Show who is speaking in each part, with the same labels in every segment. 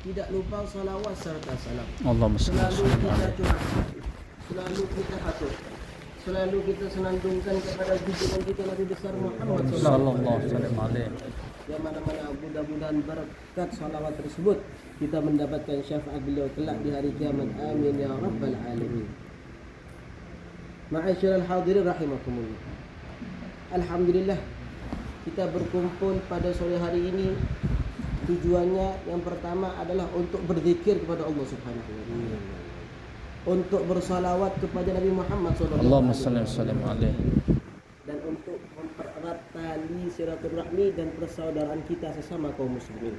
Speaker 1: tidak lupa salawat serta salam.
Speaker 2: Allahumma salli
Speaker 1: Selalu
Speaker 2: wa
Speaker 1: kita
Speaker 2: sallim.
Speaker 1: curahkan, selalu kita atur, selalu kita senandungkan kepada junjungan kita Nabi besar Muhammad
Speaker 2: Sallallahu alaihi wasallam.
Speaker 1: yang mana-mana mudah-mudahan berkat salawat tersebut kita mendapatkan syafaat beliau kelak di hari kiamat. Amin ya rabbal alamin. Ma'asyiral hadirin rahimakumullah. Alhamdulillah kita berkumpul pada sore hari ini. Tujuannya yang pertama adalah untuk berzikir kepada Allah Subhanahu wa taala. Untuk bersalawat kepada Nabi Muhammad sallallahu
Speaker 2: Allahumma
Speaker 1: alaihi
Speaker 2: salli wa sallim alaihi.
Speaker 1: dan untuk mempererat tali silaturahmi dan persaudaraan kita sesama kaum muslimin.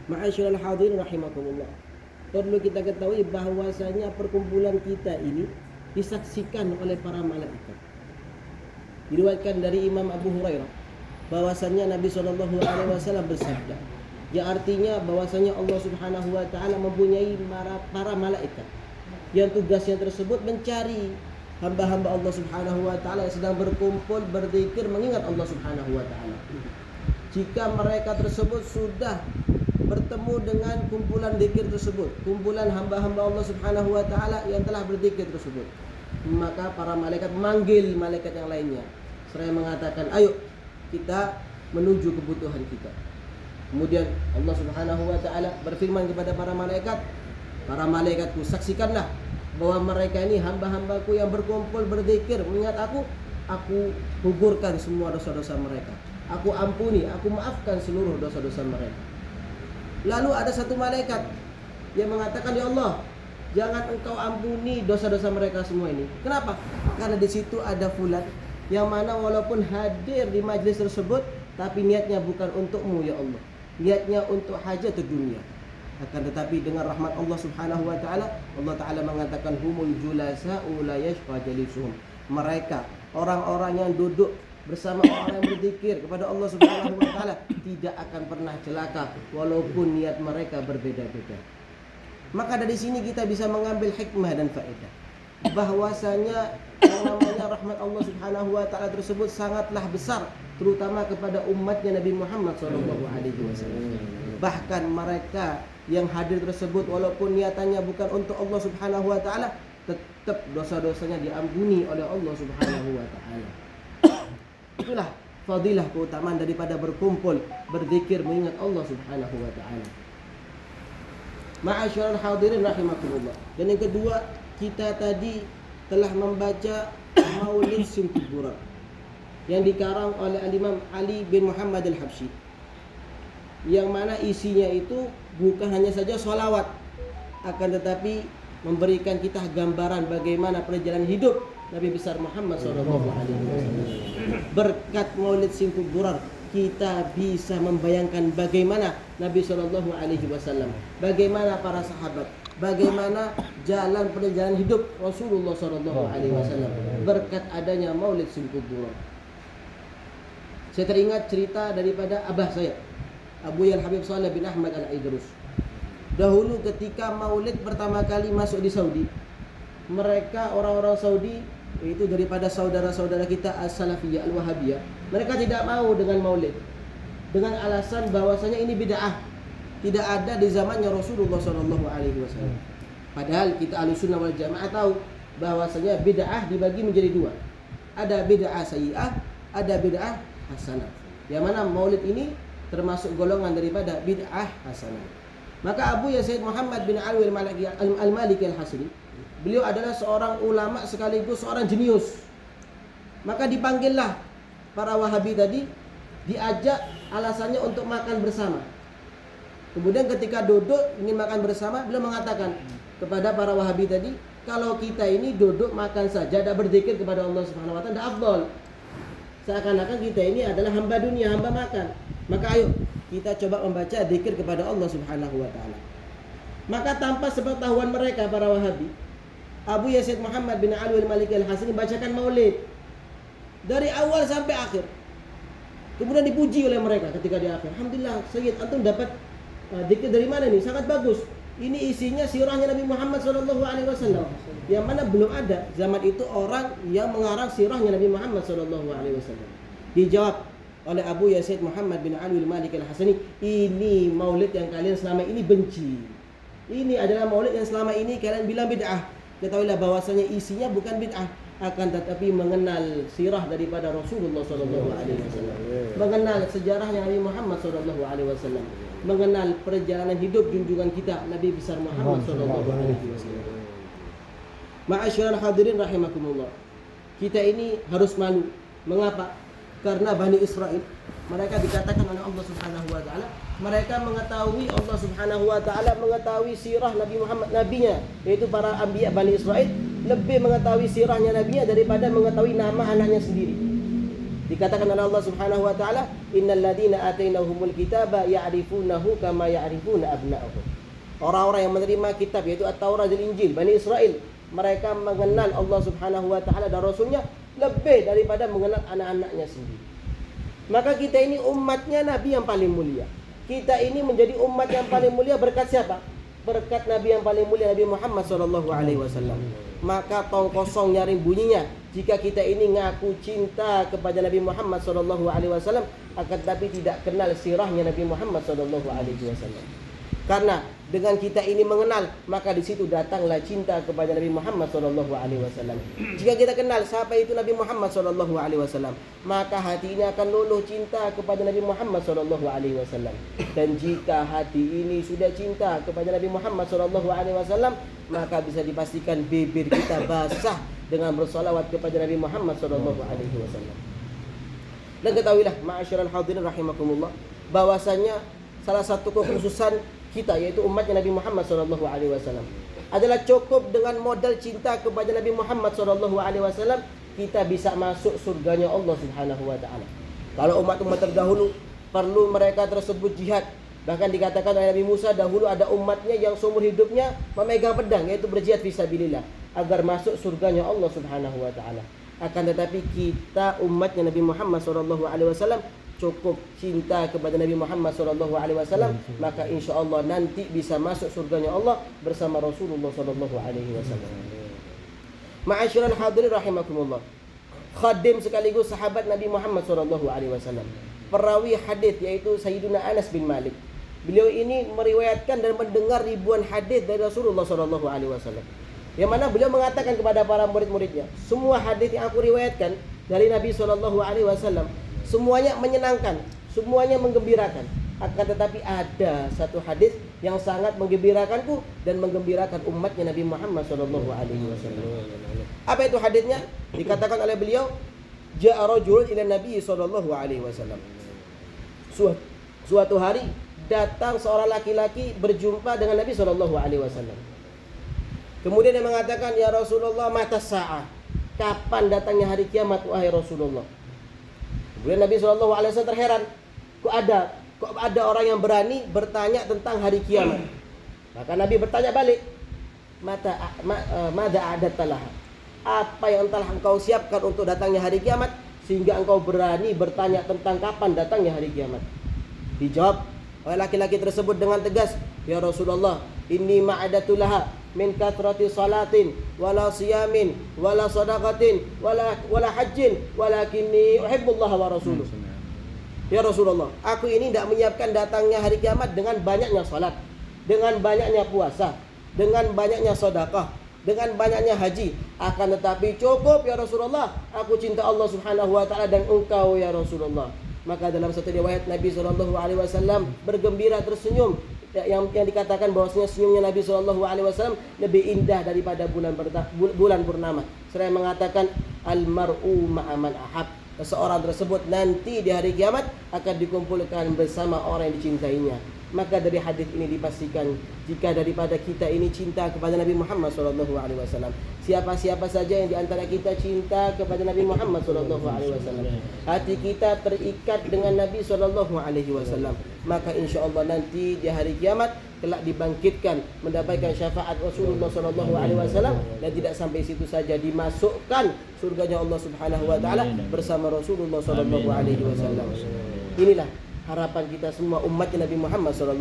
Speaker 1: Ma'asyiral hadirin rahimakumullah. Perlu kita ketahui bahwasanya perkumpulan kita ini disaksikan oleh para malaikat. Diriwayatkan dari Imam Abu Hurairah bahwasanya Nabi SAW bersabda, yang artinya bahwasanya Allah Subhanahu wa taala mempunyai para malaikat yang tugasnya tersebut mencari hamba-hamba Allah Subhanahu wa taala yang sedang berkumpul berzikir mengingat Allah Subhanahu wa taala. Jika mereka tersebut sudah bertemu dengan kumpulan zikir tersebut, kumpulan hamba-hamba Allah Subhanahu wa taala yang telah berzikir tersebut, maka para malaikat memanggil malaikat yang lainnya seraya mengatakan, ayo kita menuju kebutuhan kita. Kemudian Allah Subhanahu wa taala berfirman kepada para malaikatku, saksikanlah bahwa mereka ini hamba-hambaku yang berkumpul berzikir mengingat aku gugurkan semua dosa-dosa mereka. Aku ampuni, aku maafkan seluruh dosa-dosa mereka. Lalu ada satu malaikat yang mengatakan, ya Allah, jangan engkau ampuni dosa-dosa mereka semua ini. Kenapa? Karena di situ ada fulan yang mana walaupun hadir di majlis tersebut, tapi niatnya bukan untukmu ya Allah. Niatnya untuk hajat dunia. Akan tetapi dengan rahmat Allah Subhanahu wa taala, Allah taala mengatakan humul julasa'u la yashqa jalisuhum. Mereka orang-orang yang duduk bersama orang yang berzikir kepada Allah Subhanahu wa taala tidak akan pernah celaka walaupun niat mereka berbeda-beda. Maka dari sini kita bisa mengambil hikmah dan faedah bahwasanya yang namanya rahmat Allah Subhanahu wa taala tersebut sangatlah besar, terutama kepada umatnya Nabi Muhammad sallallahu alaihi wasallam. Bahkan mereka yang hadir tersebut walaupun niatannya bukan untuk Allah Subhanahu wa taala, tetap dosa-dosanya diampuni oleh Allah Subhanahu wa taala. Itulah fadilah keutamaan daripada berkumpul berzikir mengingat Allah Subhanahu wa taala. Ma'asyiral hadirin rahimakumullah. Dan yang kedua, kita tadi telah membaca Maulid Simkuburan yang dikarang oleh Al-Imam Ali bin Muhammad Al-Habsyi, yang mana isinya itu bukan hanya saja sholawat, akan tetapi memberikan kita gambaran bagaimana perjalanan hidup Nabi besar Muhammad SAW. Berkat Maulid Simkuburan kita bisa membayangkan bagaimana Nabi SAW, bagaimana para sahabat, bagaimana jalan perjalanan hidup Rasulullah SAW berkat adanya Maulid Simkuburan. Saya teringat cerita daripada abah saya, Abu Yal Habib Saleh bin Ahmad Al-Idrus. Dahulu ketika Maulid pertama kali masuk di Saudi, mereka orang-orang Saudi, itu daripada saudara-saudara kita As-Salafiyah Al-Wahabiyah, mereka tidak mau dengan Maulid dengan alasan bahwasanya ini bid'ah, tidak ada di zamannya Rasulullah SAW. Padahal kita Ahlussunnah wal Jamaah tahu bahwasanya bid'ah dibagi menjadi dua. Ada bid'ah sayyi'ah, ada bid'ah hasanah. Yang mana Maulid ini termasuk golongan daripada bid'ah hasanah. Maka Abu Yazid Muhammad bin Alwi Al-Maliki Al-Hasri, beliau adalah seorang ulama sekaligus seorang jenius. Maka dipanggillah para Wahabi tadi, diajak alasannya untuk makan bersama. Kemudian ketika duduk ingin makan bersama, beliau mengatakan kepada para Wahabi tadi, kalau kita ini duduk makan saja, tidak berzikir kepada Allah Subhanahu wa taala, tidak afdal. Seakan-akan kita ini adalah hamba dunia, hamba makan. Maka ayo kita coba membaca zikir kepada Allah Subhanahu wa taala. Maka tanpa sepengetahuan mereka para Wahabi, Abu Yazid Muhammad bin Alwi Al-Maliki Al-Hasri bacakan Maulid dari awal sampai akhir. Kemudian dipuji oleh mereka ketika di akhir. Alhamdulillah, Sayyid antum dapat zikir dari mana nih? Sangat bagus. Ini isinya sirahnya Nabi Muhammad SAW, yang mana belum ada zaman itu orang yang mengarang sirahnya Nabi Muhammad SAW. Dijawab oleh Abu Yazid Muhammad bin Ali al-Maliki al-Hasani, ini maulid yang kalian selama ini benci. Ini adalah maulid yang selama ini kalian bilang bid'ah. Ketahuilah bahwasanya isinya bukan bid'ah, akan tetapi mengenal sirah daripada Rasulullah sallallahu alaihi wasallam, mengenal sejarahnya Nabi Muhammad sallallahu alaihi wasallam, mengenal perjalanan hidup junjungan kita Nabi besar Muhammad sallallahu alaihi wasallam. Ma'asyiral hadirin rahimakumullah. Kita ini harus malu. Mengapa? Karena Bani Israel, mereka dikatakan oleh Allah Subhanahu wa taala, mereka mengetahui, Allah Subhanahu wa taala mengetahui sirah Nabi Muhammad, nabinya, yaitu para anbiya Bani Israel lebih mengetahui sirahnya nabinya daripada mengetahui nama anaknya sendiri. Dikatakan oleh Allah Subhanahu wa taala, innal ladzina atainahumul kitaba ya'rifunahu kama ya'rifuna abna'ahum. Orang-orang yang menerima kitab, yaitu At-Taurat dan Injil, Bani Israel, mereka mengenal Allah Subhanahu wa taala dan Rasulnya lebih daripada mengenal anak-anaknya sendiri. Maka kita ini umatnya Nabi yang paling mulia. Kita ini menjadi umat yang paling mulia berkat siapa? Berkat Nabi yang paling mulia, Nabi Muhammad sallallahu alaihi wasallam. Maka tong kosong nyaring bunyinya jika kita ini ngaku cinta kepada Nabi Muhammad sallallahu alaihi wasallam akan tapi tidak kenal sirahnya Nabi Muhammad sallallahu alaihi wasallam. Karena dengan kita ini mengenal, maka di situ datanglah cinta kepada Nabi Muhammad sallallahu alaihi wasallam. Jika kita kenal siapa itu Nabi Muhammad sallallahu alaihi wasallam, maka hati ini akan luluh cinta kepada Nabi Muhammad sallallahu alaihi wasallam. Dan jika hati ini sudah cinta kepada Nabi Muhammad sallallahu alaihi wasallam, maka bisa dipastikan bibir kita basah dengan bersalawat kepada Nabi Muhammad sallallahu alaihi wasallam. Dan ketahuilah ma'asyiral hadirin rahimakumullah, bahwasanya salah satu kekhususan kita, yaitu umatnya Nabi Muhammad sallallahu alaihi wasallam, adalah cukup dengan modal cinta kepada Nabi Muhammad sallallahu alaihi wasallam kita bisa masuk surganya Allah Subhanahu wa taala. Kalau umat-umat terdahulu perlu mereka tersebut jihad. Bahkan dikatakan oleh Nabi Musa, dahulu ada umatnya yang seumur hidupnya memegang pedang, yaitu berjihad fisabilillah agar masuk surganya Allah Subhanahu wa taala. Akan tetapi kita umatnya Nabi Muhammad sallallahu alaihi wasallam cukup cinta kepada Nabi Muhammad sallallahu alaihi wasallam, maka insyaallah nanti bisa masuk surganya Allah bersama Rasulullah sallallahu alaihi wasallam. Ma'asyiral hadirin rahimakumullah. Khadim sekaligus sahabat Nabi Muhammad sallallahu alaihi wasallam, perawi hadis yaitu Sayyidina Anas bin Malik. Beliau ini meriwayatkan dan mendengar ribuan hadis dari Rasulullah sallallahu alaihi wasallam. Yang mana beliau mengatakan kepada para murid-muridnya, semua hadis yang aku riwayatkan dari Nabi sallallahu alaihi wasallam semuanya menyenangkan, semuanya menggembirakan. Akan tetapi ada satu hadis yang sangat menggembirakanku dan menggembirakan umatnya Nabi Muhammad sallallahu alaihi wasallam. Apa itu hadisnya? Dikatakan oleh beliau, ja'a rajulun ila Nabi sallallahu alaihi wasallam. Suatu hari datang seorang laki-laki berjumpa dengan Nabi sallallahu alaihi wasallam. Kemudian dia mengatakan, "Ya Rasulullah, mata sa'ah?" Kapan datangnya hari kiamat wahai Rasulullah? Kemudian Nabi SAW terheran, kok ada orang yang berani bertanya tentang hari kiamat. Maka Nabi bertanya balik, mada adattalah, apa yang telah engkau siapkan untuk datangnya hari kiamat sehingga engkau berani bertanya tentang kapan datangnya hari kiamat? Dijawab oleh laki-laki tersebut dengan tegas, ya Rasulullah, inni ma'adatulaha min kathrati salatin wala siyamin wala sadaqatin wala hajjin walakinni uhibbullaha wa rasuluh. Ya Rasulullah, aku ini tidak menyiapkan datangnya hari kiamat dengan banyaknya salat, dengan banyaknya puasa, dengan banyaknya sedekah, dengan banyaknya haji. Akan tetapi cukup ya Rasulullah, aku cinta Allah Subhanahu wa taala dan engkau ya Rasulullah. Maka dalam satu riwayat Nabi SAW bergembira tersenyum, yang dikatakan bahwasanya senyumnya Nabi SAW lebih indah daripada bulan purnama. Seraya mengatakan al-mar'u ma'aman ahab, seseorang tersebut nanti di hari kiamat akan dikumpulkan bersama orang yang dicintainya. Maka dari hadis ini dipastikan jika daripada kita ini cinta kepada Nabi Muhammad SAW, siapa-siapa saja yang diantara kita cinta kepada Nabi Muhammad SAW, hati kita terikat dengan Nabi SAW, maka insya Allah nanti di hari kiamat kelak dibangkitkan mendapatkan syafaat Rasulullah SAW, dan tidak sampai situ saja, dimasukkan surganya Allah Subhanahu Wa Taala bersama Rasulullah SAW. Inilah harapan kita semua umatnya Nabi Muhammad SAW.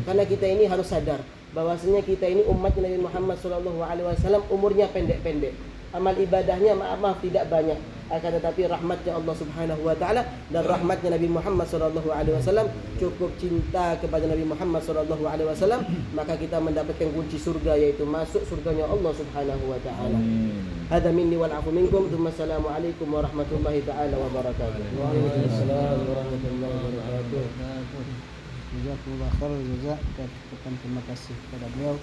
Speaker 1: Karena kita ini harus sadar bahwasanya kita ini umatnya Nabi Muhammad SAW umurnya pendek-pendek. amal ibadahnya maaf tidak banyak, akan tetapi rahmatnya Allah Subhanahu wa taala dan rahmatnya Nabi Muhammad sallallahu alaihi wasallam, cukup cinta kepada Nabi Muhammad sallallahu alaihi wasallam, maka kita mendapatkan kunci surga, yaitu masuk surganya Allah Subhanahu wa taala. Hadza minni wal afu minkum. Assalamu alaikum warahmatullahi taala wabarakatuh. Waalaikumsalam warahmatullahi wabarakatuh.
Speaker 3: Jazakumullah khairul jazak. Kita ucapkan terima kasih kepada beliau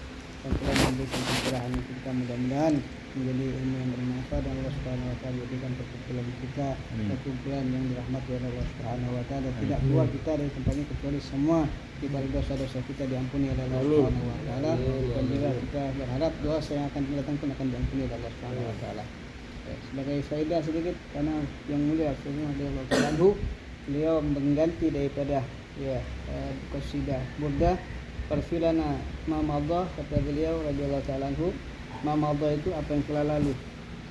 Speaker 3: dan telah memberikan pencerahan kita, mudah-mudahan menjadi ilmu yang bermanfaat dan Allah Subhanahu wa taala jadikan perkumpulan kita perkumpulan yang dirahmati oleh Allah Subhanahu wa taala, tidak keluar kita dari tempat ini kecuali semua kita dosa-dosa kita diampuni oleh Allah Subhanahu wa taala, dan juga kita berharap dosa yang akan datang pun akan diampuni oleh Allah Subhanahu wa taala. Sebagai faedah sedikit, karena yang mulia Rasulullah radhiyallahu taala anhu, beliau mengganti daripada qasidah burdah Farfilana ma madha, kata beliau radhiyallahu taala anhu, ma madha itu apa yang telah lalu.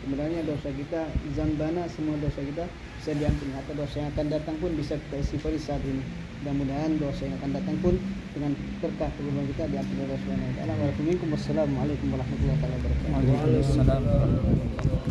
Speaker 3: Sebenarnya dosa kita zambana, semua dosa kita bisa diampuni, atau dosa yang akan datang pun bisa kita istighfari saat ini. Mudah-mudahan dosa yang akan datang pun dengan berkah kehidupan kita diampuni oleh Allah Subhanahu wa taala. Wassalamualaikum warahmatullahi wabarakatuh.
Speaker 2: Waalaikumsalam warahmatullahi wabarakatuh.